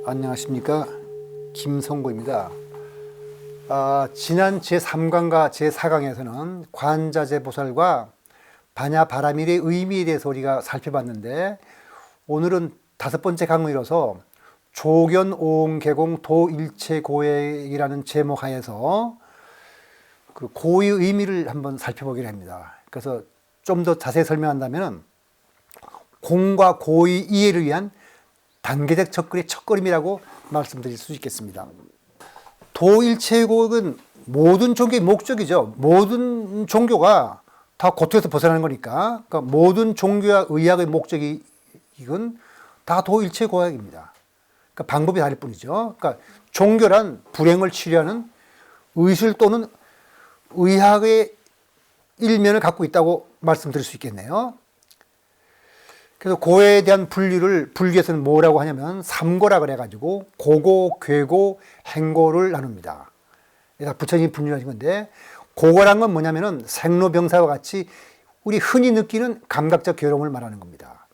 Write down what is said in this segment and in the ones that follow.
안녕하십니까, 김성구입니다. 지난 제3강과 제4강에서는 관자재보살과 반야바라밀의 의미에 대해서 우리가 살펴봤는데, 오늘은 5번째 강의로서 조견오응개공 도일체고액이라는 제목 하에서 그 고의 의미를 한번 살펴보기로 합니다. 그래서 좀 더 자세히 설명한다면 공과 고의 이해를 위한 단계적 접근의 첫걸음이라고 말씀드릴 수 있겠습니다. 도일체고액은 모든 종교의 목적이죠. 모든 종교가 다 고통에서 벗어나는 거니까. 그러니까 모든 종교와 의학의 목적이 이건 다 도일체고액입니다. 그러니까 방법이 다를 뿐이죠. 그러니까 종교란 불행을 치료하는 의술 또는 의학의 일면을 갖고 있다고 말씀드릴 수 있겠네요. 그래서 고에 대한 분류를 불교에서는 뭐라고 하냐면 삼고라 그래가지고 고고, 괴고, 행고를 나눕니다. 그래서 부처님이 분류하신 건데, 고고란 건 뭐냐면은 생로병사와 같이 우리 흔히 느끼는 감각적 괴로움을 말하는 겁니다.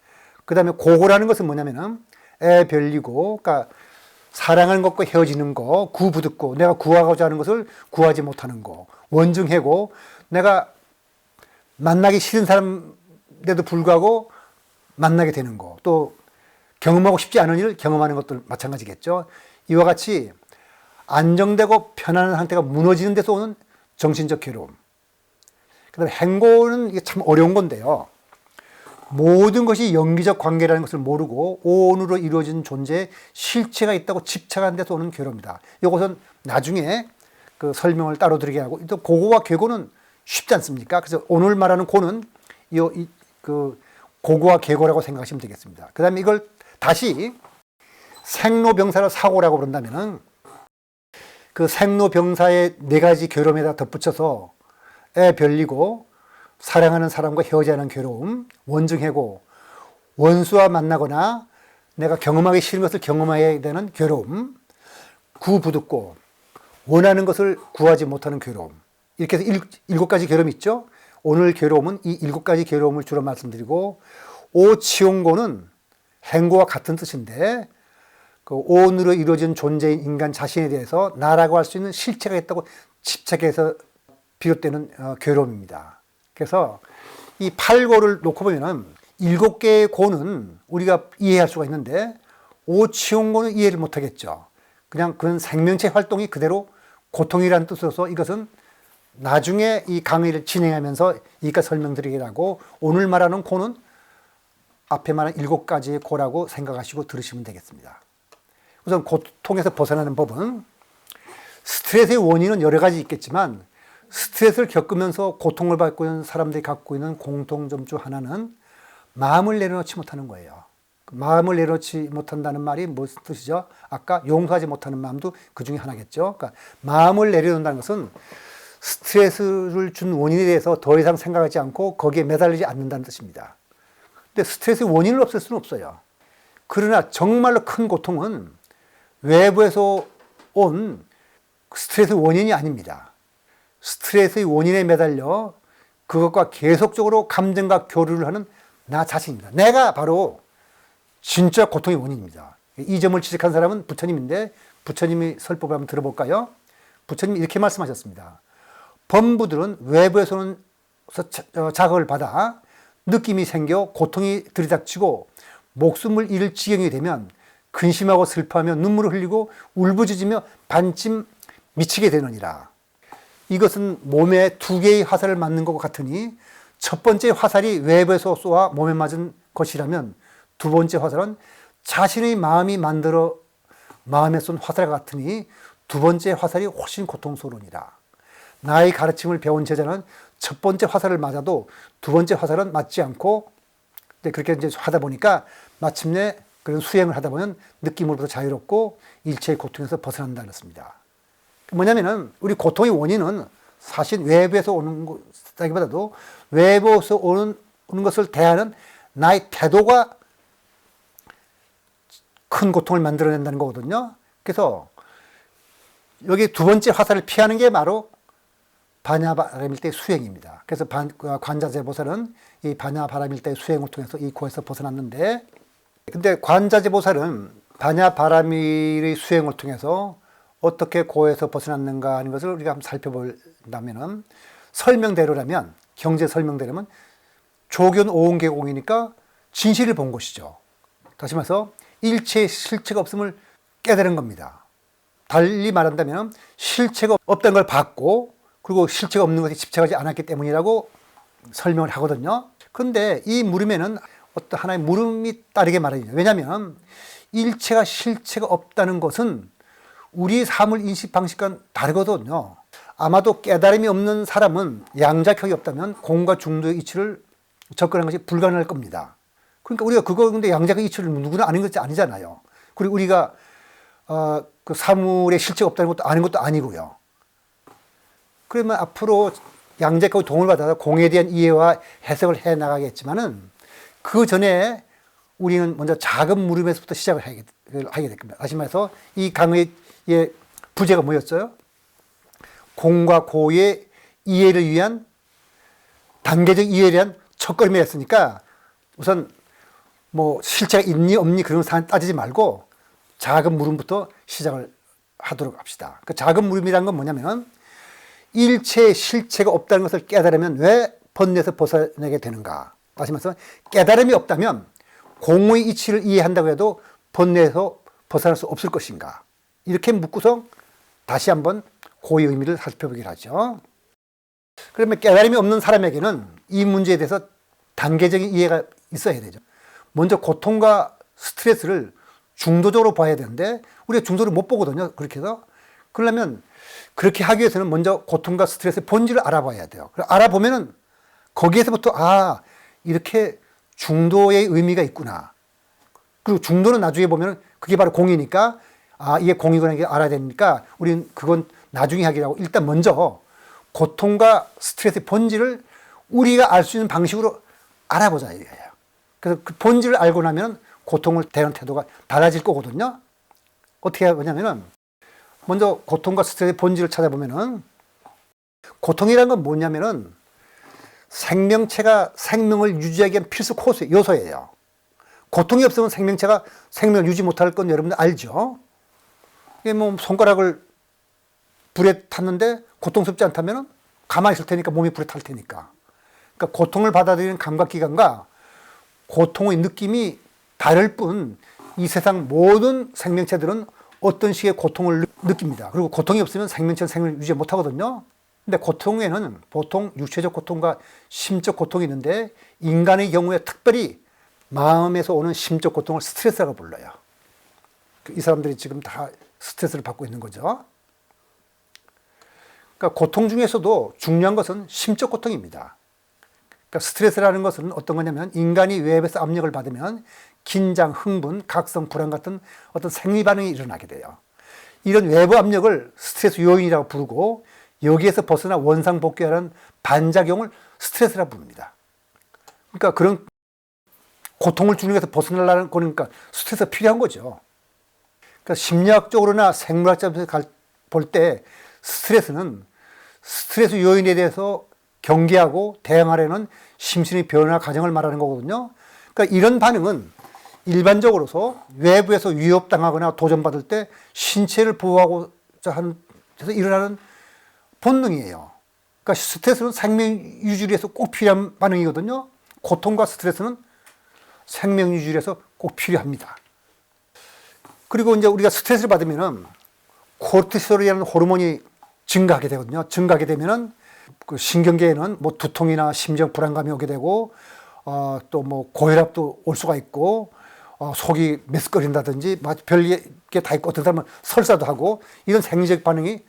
그 다음에 고고라는 것은 뭐냐면은 별리고, 그러니까 사랑하는 것과 헤어지는 거, 구부득고, 내가 구하고자 하는 것을 구하지 못하는 거. 원증해고, 내가 만나기 싫은 사람인데도 불구하고 만나게 되는 거, 또 경험하고 싶지 않은 일을 경험하는 것도 마찬가지겠죠. 이와 같이 안정되고 편안한 상태가 무너지는 데서 오는 정신적 괴로움. 그 다음에 행고는 이게 참 어려운 건데요. 모든 것이 영기적 관계라는 것을 모르고 오온으로 이루어진 존재에 실체가 있다고 집착하는 데서 오는 괴로움이다. 이것은 나중에 그 설명을 따로 드리게 하고, 또 고고와 괴고는 쉽지 않습니까? 그래서 오늘 말하는 고는 고고와 괴고라고 생각하시면 되겠습니다. 그 다음에 이걸 다시 생로병사로 사고라고 그런다면은 그 생로병사의 4가지 괴로움에다 덧붙여서 별리고, 사랑하는 사람과 헤어져야 하는 괴로움, 원증해고, 원수와 만나거나 내가 경험하기 싫은 것을 경험해야 되는 괴로움, 구부득고, 원하는 것을 구하지 못하는 괴로움. 이렇게 해서 7가지 괴로움이 있죠. 오늘 괴로움은 이 7가지 괴로움을 주로 말씀드리고, 오치용고는 행고와 같은 뜻인데, 그 오온으로 이루어진 존재인 인간 자신에 대해서 나라고 할 수 있는 실체가 있다고 집착해서 비롯되는 괴로움입니다. 그래서 이 8고를 놓고 보면은 7개의 고는 우리가 이해할 수가 있는데, 오치용고는 이해를 못하겠죠. 그건 생명체 활동이 그대로 고통이라는 뜻으로서 이것은 나중에 이 강의를 진행하면서 이까 설명드리기로 하고, 오늘 말하는 고는 앞에 말한 7가지의 고라고 생각하시고 들으시면 되겠습니다. 우선 고통에서 벗어나는 법은, 스트레스의 원인은 여러 가지 있겠지만 스트레스를 겪으면서 고통을 받고 있는 사람들이 갖고 있는 공통점 중 하나는 마음을 내려놓지 못하는 거예요. 마음을 내려놓지 못한다는 말이 무슨 뜻이죠? 아까 용서하지 못하는 마음도 그 중에 하나겠죠. 그러니까 마음을 내려놓는다는 것은 스트레스를 준 원인에 대해서 더 이상 생각하지 않고 거기에 매달리지 않는다는 뜻입니다. 근데 스트레스의 원인을 없앨 수는 없어요. 그러나 정말로 큰 고통은 외부에서 온 스트레스 원인이 아닙니다. 스트레스의 원인에 매달려 그것과 계속적으로 감정과 교류를 하는 나 자신입니다. 내가 바로 진짜 고통의 원인입니다. 이 점을 지적한 사람은 부처님인데, 부처님이 설법을 한번 들어볼까요? 부처님이 이렇게 말씀하셨습니다. 범부들은 외부에서 오는 자극을 받아 느낌이 생겨 고통이 들이닥치고 목숨을 잃을 지경이 되면 근심하고 슬퍼하며 눈물을 흘리고 울부짖으며 반쯤 미치게 되느니라. 이것은 몸에 2개의 화살을 맞는 것과 같으니, 첫 번째 화살이 외부에서 쏘아 몸에 맞은 것이라면 두 번째 화살은 자신의 마음이 만들어 마음에 쏜 화살과 같으니 두 번째 화살이 훨씬 고통스러우니라. 나의 가르침을 배운 제자는 첫 번째 화살을 맞아도 두 번째 화살은 맞지 않고, 그렇게 이제 하다 보니까 마침내 그런 수행을 하다 보면 느낌으로부터 자유롭고 일체의 고통에서 벗어난다 그랬습니다. 뭐냐면은 우리 고통의 원인은 사실 외부에서 오는 것보다도 외부에서 오는 것을 대하는 나의 태도가 큰 고통을 만들어낸다는 거거든요. 그래서 여기 두 번째 화살을 피하는 게 바로 반야바람일대 수행입니다. 그래서 관자재보살은 이 반야바람일대 수행을 통해서 이 고에서 벗어났는데, 근데 관자재보살은 반야바람일의 수행을 통해서 어떻게 고에서 벗어났는가 하는 것을 우리가 한번 살펴본다면은, 설명대로라면, 경제 설명대로라면 조견 오온계공이니까 진실을 본 것이죠. 다시 말해서 일체의 실체가 없음을 깨달은 겁니다. 달리 말한다면 실체가 없다는 걸 봤고, 그리고 실체가 없는 것에 집착하지 않았기 때문이라고 설명을 하거든요. 그런데 이 물음에는 어떤 하나의 물음이 따르게 말합니다. 왜냐하면 일체가 실체가 없다는 것은 우리 사물 인식 방식과는 다르거든요. 아마도 깨달음이 없는 사람은 양자격이 없다면 공과 중도의 이치를 접근하는 것이 불가능할 겁니다. 그러니까 우리가 그거 근데 양자격 이치를 누구나 아는 것이 아니잖아요. 그리고 우리가 그 사물의 실체가 없다는 것도 아는 것도 아니고요. 그러면 앞으로 양자격의 도움을 받아서 공에 대한 이해와 해석을 해 나가겠지만은, 그 전에 우리는 먼저 작은 물음에서부터 시작을 하게 될 겁니다. 다시 말해서 이 강의 부제가 뭐였어요? 공과 고의 이해를 위한, 단계적 이해를 위한 첫걸음이었으니까 우선 뭐 실체가 있니 없니 그런 사안 따지지 말고 작은 물음부터 시작을 하도록 합시다. 그 작은 물음이라는 건 뭐냐면, 일체의 실체가 없다는 것을 깨달으면 왜 번뇌에서 벗어나게 되는가. 다시 말해서 깨달음이 없다면 공의 이치를 이해한다고 해도 번뇌에서 벗어날 수 없을 것인가. 이렇게 묻고서 다시 한번 고의 의미를 살펴보기로 하죠. 그러면 깨달음이 없는 사람에게는 이 문제에 대해서 단계적인 이해가 있어야 되죠. 먼저 고통과 스트레스를 중도적으로 봐야 되는데 우리가 중도를 못 보거든요. 그렇게 해서. 그러려면 그렇게 하기 위해서는 먼저 고통과 스트레스의 본질을 알아봐야 돼요. 알아보면은 거기에서부터 이렇게 중도의 의미가 있구나. 그리고 중도는 나중에 보면 그게 바로 공이니까 이게 공이구나 이게 알아야 되니까 우리는 그건 나중에 하기라고 일단 먼저 고통과 스트레스의 본질을 우리가 알 수 있는 방식으로 알아보자 이거예요. 그래서 그 본질을 알고 나면 고통을 대하는 태도가 달라질 거거든요. 어떻게 하냐면은 먼저 고통과 스트레스의 본질을 찾아보면은, 고통이라는 건 뭐냐면은 생명체가 생명을 유지하기 위한 필수 요소예요. 고통이 없으면 생명체가 생명을 유지 못할 건 여러분들 알죠? 이게 뭐 손가락을 불에 탔는데 고통스럽지 않다면은 가만히 있을 테니까 몸이 불에 탈 테니까. 그러니까 고통을 받아들이는 감각기관과 고통의 느낌이 다를 뿐 이 세상 모든 생명체들은 어떤 식의 고통을 느낍니다. 그리고 고통이 없으면 생명체는 생명을 유지 못하거든요. 근데 고통에는 보통 육체적 고통과 심적 고통이 있는데, 인간의 경우에 특별히 마음에서 오는 심적 고통을 스트레스라고 불러요. 이 사람들이 지금 다 스트레스를 받고 있는 거죠. 그러니까 고통 중에서도 중요한 것은 심적 고통입니다. 그러니까 스트레스라는 것은 어떤 거냐면, 인간이 외부에서 압력을 받으면 긴장, 흥분, 각성, 불안 같은 어떤 생리 반응이 일어나게 돼요. 이런 외부 압력을 스트레스 요인이라고 부르고, 여기에서 벗어나 원상복귀하는 반작용을 스트레스라고 부릅니다. 그러니까 그런 고통을 주는 것에서 벗어나려는 거니까 스트레스가 필요한 거죠. 그러니까 심리학적으로나 생물학적으로 볼 때 스트레스는 스트레스 요인에 대해서 경계하고 대응하려는 심신의 변화 과정을 말하는 거거든요. 그러니까 이런 반응은 일반적으로서 외부에서 위협당하거나 도전받을 때 신체를 보호하고자 하는 데서 일어나는 본능이에요. 그러니까 스트레스는 생명 유지를 위해서 꼭 필요한 반응이거든요. 고통과 스트레스는 생명 유지를 위해서 꼭 필요합니다. 그리고 이제 우리가 스트레스를 받으면은 코르티솔이라는 호르몬이 증가하게 되거든요. 증가하게 되면은 그 신경계에는 뭐 두통이나 심정 불안감이 오게 되고, 또 뭐 고혈압도 올 수가 있고, 속이 메스꺼린다든지 별게 다 있고, 어떤 사람은 설사도 하고, 이런 생리적 반응이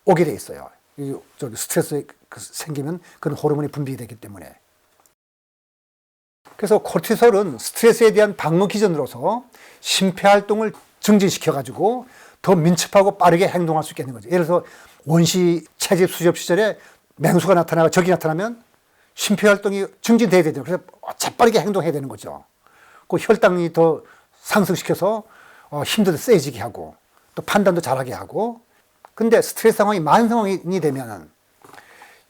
오게 돼 있어요. 스트레스 생기면 그런 호르몬이 분비되기 되기 때문에. 그래서 코르티솔은 스트레스에 대한 방어 기전으로서 심폐활동을 증진시켜가지고 더 민첩하고 빠르게 행동할 수 있게 되는 거죠. 예를 들어서 원시 채집 수렵 시절에 맹수가 나타나고 적이 나타나면 심폐활동이 증진돼야 되죠. 그래서 재빠르게 행동해야 되는 거죠. 그 혈당이 더 상승시켜서 힘도 더 세지게 하고, 또 판단도 잘하게 하고. 근데 스트레스 상황이 만 상황이 되면은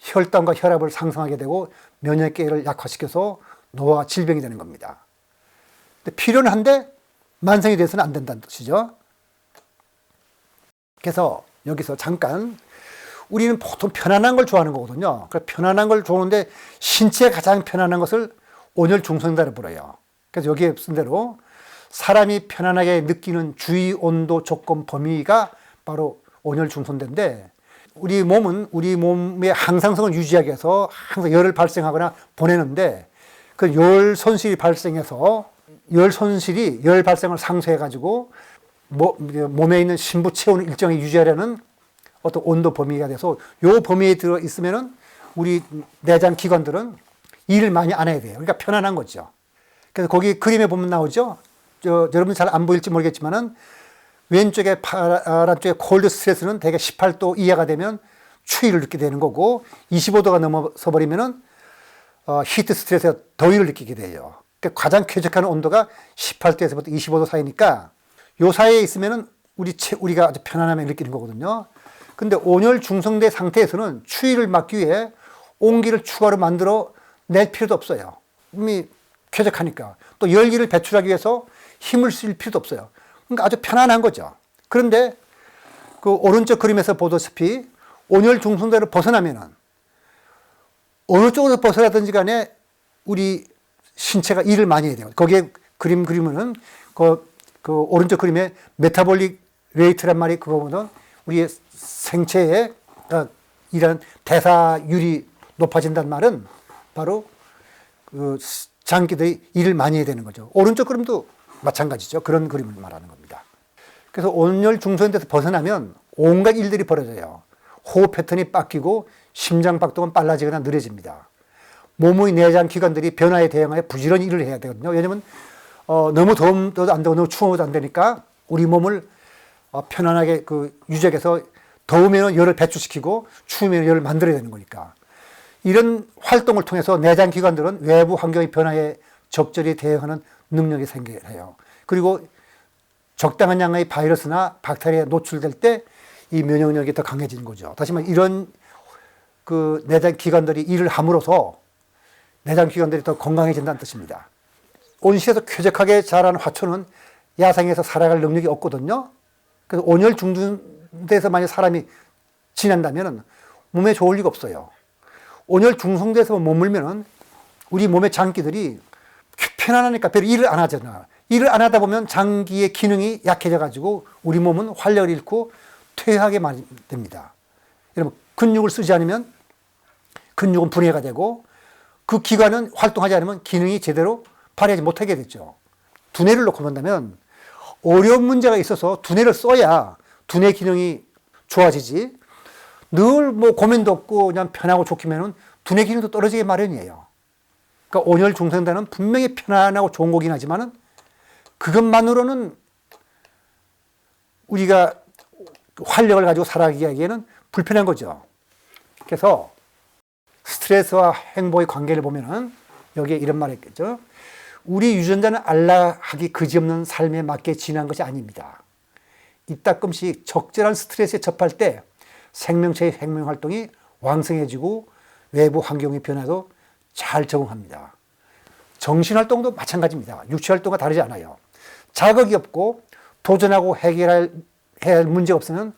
혈당과 혈압을 상승하게 되고 면역계를 약화시켜서 노화가 질병이 되는 겁니다. 근데 필요는 한데 만성이 돼서는 안 된다는 뜻이죠. 그래서 여기서 잠깐 우리는 보통 편안한 걸 좋아하는 거거든요. 편안한 걸 좋아하는데 신체에 가장 편안한 것을 온열 중성자로 불러요. 그래서 여기에 쓴 대로 사람이 편안하게 느끼는 주위 온도 조건 범위가 바로 온열 중성대인데 우리 몸은 우리 몸의 항상성을 유지하기 위해서 항상 열을 발생하거나 보내는데 그 열 손실이 발생해서 열 발생을 상쇄해가지고 몸에 있는 신부 체온을 일정히 유지하려는 어떤 온도 범위가 돼서 요 범위에 들어 있으면은 우리 내장 기관들은 일을 많이 안 해야 돼요. 그러니까 편안한 거죠. 그래서 거기 그림에 보면 나오죠. 여러분 잘 안 보일지 모르겠지만은 왼쪽에 파란 쪽에 콜드 스트레스는 대개 18도 이하가 되면 추위를 느끼게 되는 거고 25도가 넘어서 버리면은 히트 스트레스가 더위를 느끼게 돼요. 그러니까 가장 쾌적한 온도가 18도에서부터 25도 사이니까 요 사이에 있으면은 우리가 아주 편안함을 느끼는 거거든요. 근데 온열 중성대 상태에서는 추위를 막기 위해 온기를 추가로 만들어 낼 필요도 없어요. 이미 쾌적하니까. 또 열기를 배출하기 위해서 힘을 쓸 필요도 없어요. 그러니까 아주 편안한 거죠. 그런데 그 오른쪽 그림에서 보다시피 온열 중성대를 벗어나면은 어느 쪽으로 벗어나든지 간에 우리 신체가 일을 많이 해야 돼요. 거기에 그리면은 그 오른쪽 그림에 메타볼릭 레이트란 말이 그거거든. 우리의 생체에 이런 대사율이 높아진다는 말은 바로 그 장기들이 일을 많이 해야 되는 거죠. 오른쪽 그림도 마찬가지죠. 그런 그림을 말하는 겁니다. 그래서 온열 중성대에서 벗어나면 온갖 일들이 벌어져요. 호흡 패턴이 바뀌고 심장 박동은 빨라지거나 느려집니다. 몸의 내장 기관들이 변화에 대응하여 부지런히 일을 해야 되거든요. 왜냐하면 너무 더워도 안 되고 너무 추워도 안 되니까 우리 몸을 편안하게 유지해서 더우면 열을 배출시키고 추우면 열을 만들어야 되는 거니까. 이런 활동을 통해서 내장 기관들은 외부 환경의 변화에 적절히 대응하는 능력이 생겨요. 그리고 적당한 양의 바이러스나 박테리아에 노출될 때 이 면역력이 더 강해지는 거죠. 다시 말해 이런 그 내장 기관들이 일을 함으로써 내장 기관들이 더 건강해진다는 뜻입니다. 온실에서 쾌적하게 자란 화초는 야생에서 살아갈 능력이 없거든요. 그래서 온열 중성대에서 만약 사람이 지낸다면 몸에 좋을 리가 없어요. 온열 중성대에서 머물면은 우리 몸의 장기들이 편안하니까 별로 일을 안 하잖아. 일을 안 하다 보면 장기의 기능이 약해져가지고 우리 몸은 활력을 잃고 퇴화하게 많이 됩니다. 여러분, 근육을 쓰지 않으면 근육은 분해가 되고 그 기관은 활동하지 않으면 기능이 제대로 발휘하지 못하게 되죠. 두뇌를 놓고 본다면 어려운 문제가 있어서 두뇌를 써야 두뇌 기능이 좋아지지 늘 고민도 없고 그냥 편하고 좋기면은 두뇌 기능도 떨어지기 마련이에요. 그러니까 온열 중성대는 분명히 편안하고 좋은 거긴 하지만은 그것만으로는 우리가 활력을 가지고 살아가기 하기에는 불편한 거죠. 그래서 스트레스와 행복의 관계를 보면은 여기에 이런 말이 있겠죠. 우리 유전자는 안락하기 그지없는 삶에 맞게 진화한 것이 아닙니다. 이따금씩 적절한 스트레스에 접할 때 생명체의 생명 활동이 왕성해지고 외부 환경의 변화도 잘 적응합니다. 정신 활동도 마찬가지입니다. 육체 활동과 다르지 않아요. 자극이 없고 도전하고 해결해야 할 문제가 없으면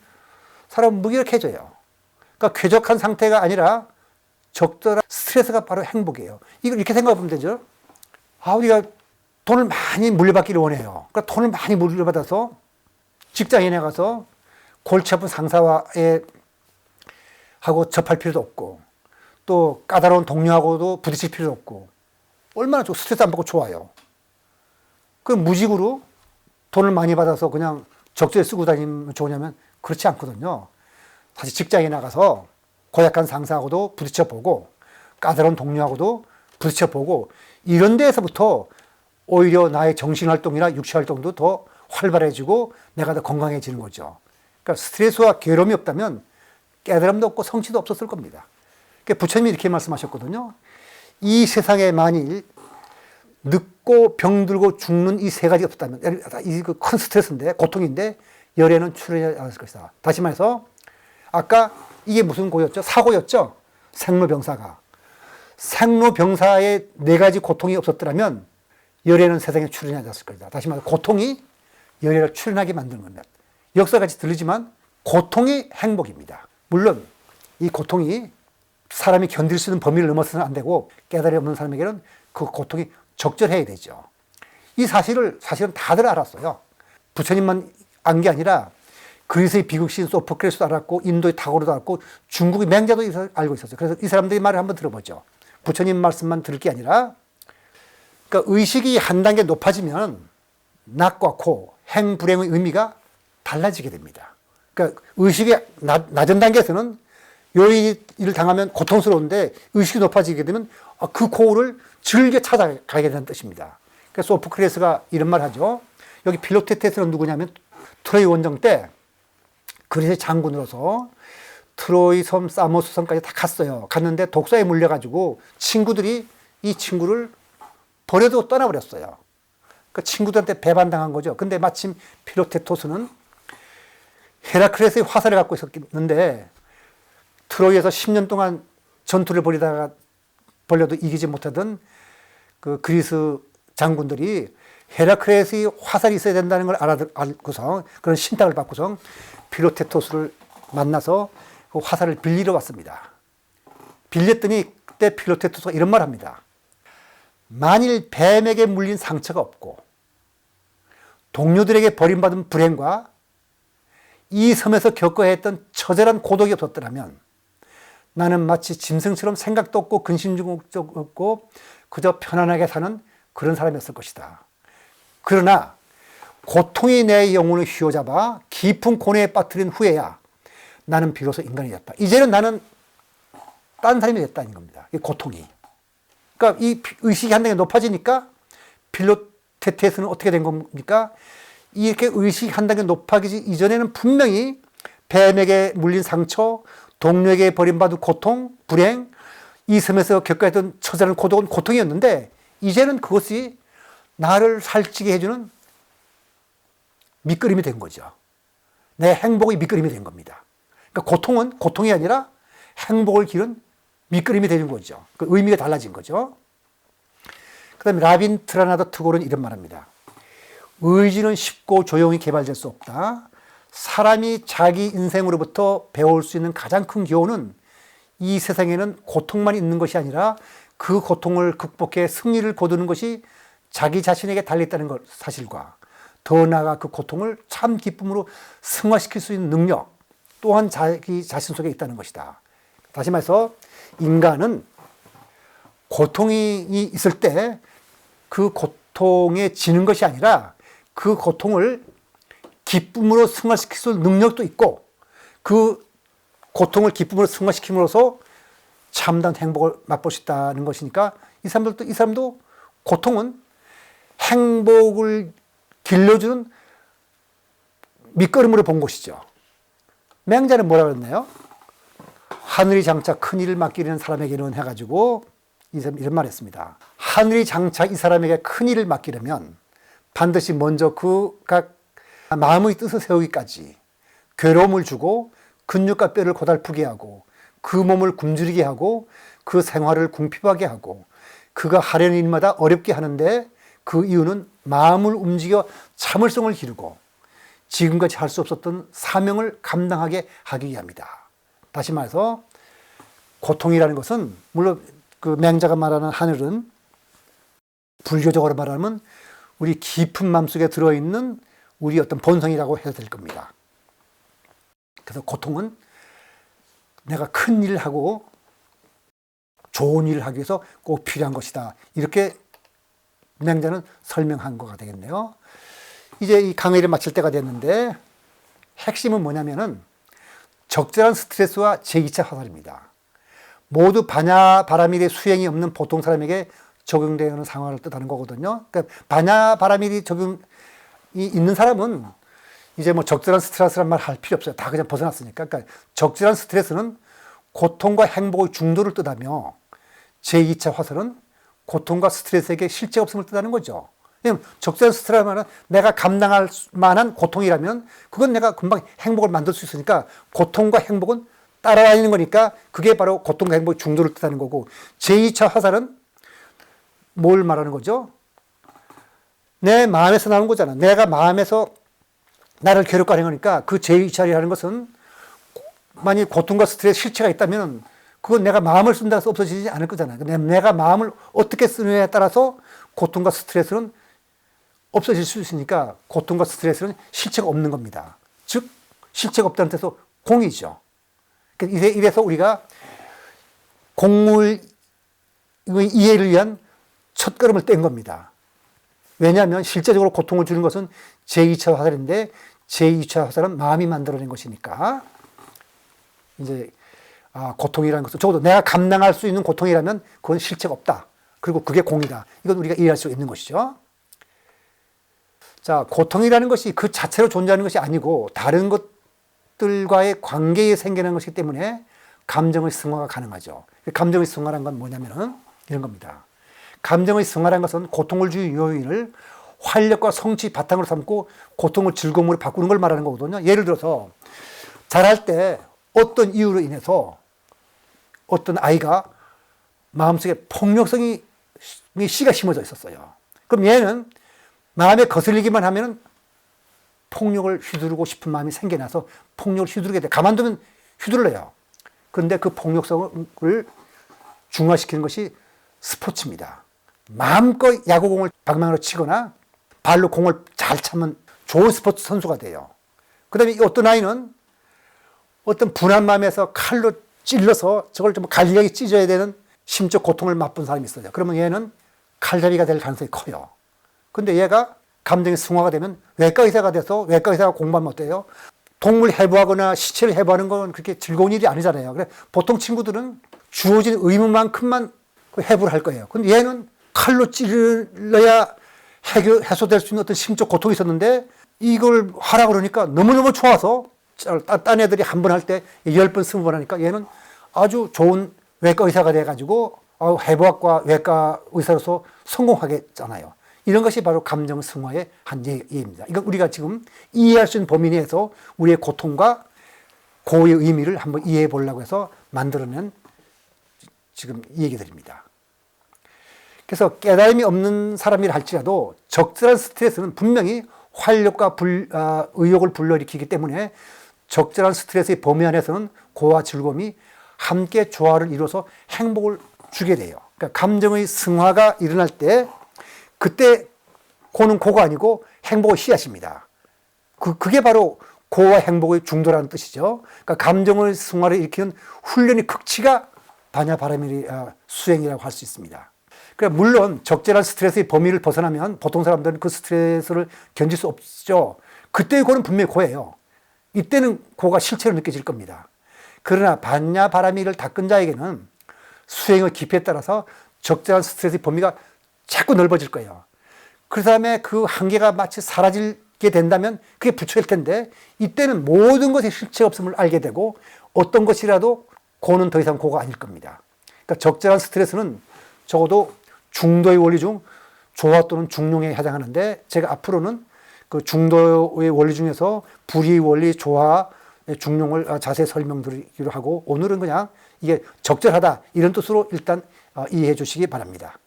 사람은 무기력해져요. 그러니까 쾌적한 상태가 아니라 적절한 스트레스가 바로 행복이에요. 이걸 이렇게 생각하면 되죠. 우리가 돈을 많이 물려받기를 원해요. 그러니까 돈을 많이 물려받아서 직장에 나가서 골치 아픈 하고 접할 필요도 없고 또 까다로운 동료하고도 부딪힐 필요도 없고 얼마나 스트레스 안 받고 좋아요. 그 무직으로 돈을 많이 받아서 그냥 적절히 쓰고 다니면 좋으냐면 그렇지 않거든요. 사실 직장에 나가서 고약한 상사하고도 부딪혀보고 까다로운 동료하고도 부딪혀보고 이런 데에서부터 오히려 나의 정신활동이나 육체활동도 더 활발해지고 내가 더 건강해지는 거죠. 그러니까 스트레스와 괴로움이 없다면 깨달음도 없고 성취도 없었을 겁니다. 그러니까 부처님이 이렇게 말씀하셨거든요. 이 세상에 만일 늙고 병들고 죽는 이 세 가지가 없다면 이 큰 스트레스인데 고통인데 열에는 출현하지 않을 것이다. 다시 말해서 아까 이게 무슨 고였죠? 사고였죠? 생로병사가. 생로병사의 네 가지 고통이 없었더라면 열애는 세상에 출현하지 않았을 겁니다. 다시 말해 고통이 열애를 출현하게 만드는 겁니다. 역사같이 들리지만 고통이 행복입니다. 물론 이 고통이 사람이 견딜 수 있는 범위를 넘어서는 안 되고 깨달음이 없는 사람에게는 그 고통이 적절해야 되죠. 이 사실은 다들 알았어요. 부처님만 안 게 아니라 그리스의 비극신 소포크레스도 알았고 인도의 타고르도 알았고 중국의 맹자도 알고 있었어요. 그래서 이 사람들의 말을 한번 들어보죠. 부처님 말씀만 들을 게 아니라 그러니까 의식이 한 단계 높아지면 낙과 코, 행, 불행의 의미가 달라지게 됩니다. 그러니까 의식이 낮은 단계에서는 요 일을 당하면 고통스러운데 의식이 높아지게 되면 그 고를 즐겨 찾아가게 되는 뜻입니다. 그래서 소포크레스가 이런 말 하죠. 여기 필로테테스는 누구냐면 트로이 원정 때 그리스의 장군으로서 트로이 섬, 사모스 섬까지 다 갔어요. 갔는데 독사에 물려가지고 친구들이 이 친구를 버려두고 떠나버렸어요. 그 친구들한테 배반당한 거죠. 근데 마침 필로테토스는 헤라클레스의 화살을 갖고 있었는데 트로이에서 10년 동안 전투를 벌려도 이기지 못하던 그 그리스 장군들이 헤라클레스의 화살이 있어야 된다는 걸 알고서 그런 신탁을 받고서 필로테토스를 만나서 그 화살을 빌리러 왔습니다. 빌렸더니 그때 필로테토스가 이런 말 합니다. 만일 뱀에게 물린 상처가 없고 동료들에게 버림받은 불행과 이 섬에서 겪어야 했던 처절한 고독이 없었더라면 나는 마치 짐승처럼 생각도 없고 근심도 없고 그저 편안하게 사는 그런 사람이었을 것이다. 그러나 고통이 내 영혼을 휘어잡아 깊은 고뇌에 빠뜨린 후에야 나는 비로소 인간이 됐다. 이제는 나는 다른 사람이 됐다는 겁니다. 이 고통이. 그러니까 이 의식이 한 단계 높아지니까 필로테테스는 어떻게 된 겁니까? 이렇게 의식이 한 단계 높아지기 이전에는 분명히 뱀에게 물린 상처, 동료에게 버림받은 고통, 불행, 이 섬에서 겪어야 했던 처절한 고독은 고통이었는데 이제는 그것이 나를 살찌게 해주는 밑그림이 된 거죠. 내 행복의 밑그림이 된 겁니다. 그러니까 고통은 고통이 아니라 행복을 기른 밑그림이 되는 거죠. 그 의미가 달라진 거죠. 그 다음에 라빈 트라나더 트골은 이런 말합니다. 의지는 쉽고 조용히 개발될 수 없다. 사람이 자기 인생으로부터 배울 수 있는 가장 큰 교훈은 이 세상에는 고통만 있는 것이 아니라 그 고통을 극복해 승리를 거두는 것이 자기 자신에게 달려있다는 것 사실과 더 나아가 그 고통을 참 기쁨으로 승화시킬 수 있는 능력 또한 자기 자신 속에 있다는 것이다. 다시 말해서 인간은 고통이 있을 때 그 고통에 지는 것이 아니라 그 고통을 기쁨으로 승화시킬 수 있는 능력도 있고 그 고통을 기쁨으로 승화시킴으로써 참다운 행복을 맛볼 수 있다는 것이니까 이 사람도 고통은 행복을 길러주는 밑거름으로 본 것이죠. 맹자는 뭐라 그랬나요? 하늘이 장차 큰 일을 맡기려는 사람에게는 해가지고 이런 말 했습니다. 하늘이 장차 이 사람에게 큰 일을 맡기려면 반드시 먼저 그가 마음의 뜻을 세우기까지 괴로움을 주고 근육과 뼈를 고달프게 하고 그 몸을 굶주리게 하고 그 생활을 궁핍하게 하고 그가 하려는 일마다 어렵게 하는데 그 이유는 마음을 움직여 참을성을 기르고 지금까지 할 수 없었던 사명을 감당하게 하기 위함이다. 다시 말해서 고통이라는 것은 물론 그 맹자가 말하는 하늘은 불교적으로 말하면 우리 깊은 마음속에 들어있는 우리 어떤 본성이라고 해야 될 겁니다. 그래서 고통은 내가 큰 일을 하고 좋은 일을 하기 위해서 꼭 필요한 것이다. 이렇게 맹자는 설명한 거가 되겠네요. 이제 이 강의를 마칠 때가 됐는데 핵심은 뭐냐면은 적절한 스트레스와 제2차 화살입니다. 모두 반야바라밀의 수행이 없는 보통 사람에게 적용되는 상황을 뜻하는 거거든요. 그러니까 반야바라밀이 적용이 있는 사람은 이제 뭐 적절한 스트레스란 말 할 필요 없어요. 다 그냥 벗어났으니까. 그러니까 적절한 스트레스는 고통과 행복의 중도를 뜻하며 제2차 화살은 고통과 스트레스에게 실제 없음을 뜻하는 거죠. 왜냐하면 적절한 스트레스는 내가 감당할 만한 고통이라면 그건 내가 금방 행복을 만들 수 있으니까 고통과 행복은 따라다니는 거니까 그게 바로 고통과 행복의 중도를 뜻하는 거고, 제2차 화살은 뭘 말하는 거죠? 내 마음에서 나오는 거잖아. 내가 마음에서 나를 괴롭게 하는 거니까 그 제2차라는 것은 만약 고통과 스트레스 실체가 있다면 그건 내가 마음을 쓴다고 해서 없어지지 않을 거잖아요. 내가 마음을 어떻게 쓰느냐에 따라서 고통과 스트레스는 없어질 수 있으니까 고통과 스트레스는 실체가 없는 겁니다. 즉 실체가 없다는 뜻에서 공이죠. 이래서 우리가 공물 이해를 위한 첫걸음을 뗀 겁니다. 왜냐하면 실제적으로 고통을 주는 것은 제2차 화살인데 제2차 화살은 마음이 만들어낸 것이니까 이제 고통이라는 것은 적어도 내가 감당할 수 있는 고통이라면 그건 실체가 없다. 그리고 그게 공이다. 이건 우리가 이해할 수 있는 것이죠. 자, 고통이라는 것이 그 자체로 존재하는 것이 아니고 다른 것들과의 관계에 생겨나는 것이기 때문에 감정의 승화가 가능하죠. 감정의 승화란 건 뭐냐면은 이런 겁니다. 감정의 승화란 것은 고통을 주는 요인을 활력과 성취 바탕으로 삼고 고통을 즐거움으로 바꾸는 걸 말하는 거거든요. 예를 들어서 자랄 때 어떤 이유로 인해서 어떤 아이가 마음속에 폭력성이 씨가 심어져 있었어요. 그럼 얘는 마음에 거슬리기만 하면 폭력을 휘두르고 싶은 마음이 생겨나서 폭력을 휘두르게 돼. 가만두면 휘둘러요. 그런데 그 폭력성을 중화시키는 것이 스포츠입니다. 마음껏 야구공을 방망이로 치거나 발로 공을 잘 차면 좋은 스포츠 선수가 돼요. 그 다음에 어떤 아이는 어떤 분한 마음에서 칼로 찔러서 저걸 좀 갈리하게 찢어야 되는 심적 고통을 맛본 사람이 있어요. 그러면 얘는 칼잡이가 될 가능성이 커요. 근데 얘가 감정이 승화가 되면 외과 의사가 돼서 외과 의사가 공부하면 어때요? 동물 해부하거나 시체를 해부하는 건 그렇게 즐거운 일이 아니잖아요. 그래 보통 친구들은 주어진 의무만큼만 해부를 할 거예요. 근데 얘는 칼로 찔러야 해소될 수 있는 어떤 심적 고통이 있었는데 이걸 하라 그러니까 너무너무 좋아서 딴 애들이 한 번 할 때 10번, 20번 하니까 얘는 아주 좋은 외과 의사가 돼가지고 해부학과 외과 의사로서 성공하겠잖아요. 이런 것이 바로 감정 승화의 한 예입니다. 이건 우리가 지금 이해할 수 있는 범위 내에서 우리의 고통과 고의 의미를 한번 이해해 보려고 해서 만들어낸 지금 이 얘기들입니다. 그래서 깨달음이 없는 사람이라 할지라도 적절한 스트레스는 분명히 활력과 의욕을 불러일으키기 때문에 적절한 스트레스의 범위 안에서는 고와 즐거움이 함께 조화를 이루어서 행복을 주게 돼요. 그러니까 감정의 승화가 일어날 때 그때 고는 고가 아니고 행복의 씨앗입니다. 그게 바로 고와 행복의 중도라는 뜻이죠. 그러니까 감정의 승화를 일으키는 훈련의 극치가 반야바라밀 수행이라고 할 수 있습니다. 그러니까 물론 적절한 스트레스의 범위를 벗어나면 보통 사람들은 그 스트레스를 견딜 수 없죠. 그때의 고는 분명히 고예요. 이때는 고가 실체로 느껴질 겁니다. 그러나 반야바라밀을 닦은 자에게는 수행의 깊이에 따라서 적절한 스트레스의 범위가 자꾸 넓어질 거예요. 그 다음에 그 한계가 마치 사라지게 된다면 그게 부처일 텐데 이때는 모든 것의 실체 없음을 알게 되고 어떤 것이라도 고는 더 이상 고가 아닐 겁니다. 그러니까 적절한 스트레스는 적어도 중도의 원리 중 조화 또는 중용에 해당하는데 제가 앞으로는 그 중도의 원리 중에서 불이의 원리, 조화, 중용을 자세히 설명드리기로 하고 오늘은 그냥 이게 적절하다 이런 뜻으로 일단 이해해 주시기 바랍니다.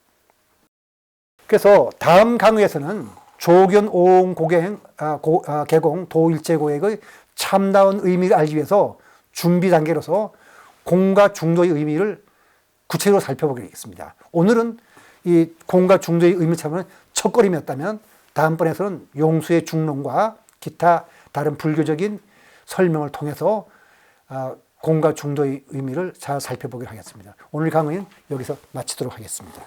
그래서 다음 강의에서는 조견 오옹 개공 도일제고액의 참다운 의미를 알기 위해서 준비 단계로서 공과 중도의 의미를 구체적으로 살펴보겠습니다. 오늘은 이 공과 중도의 의미 찾는 첫걸음이었다면 다음번에서는 용수의 중론과 기타 다른 불교적인 설명을 통해서 공과 중도의 의미를 잘 살펴보기로 하겠습니다. 오늘 강의는 여기서 마치도록 하겠습니다.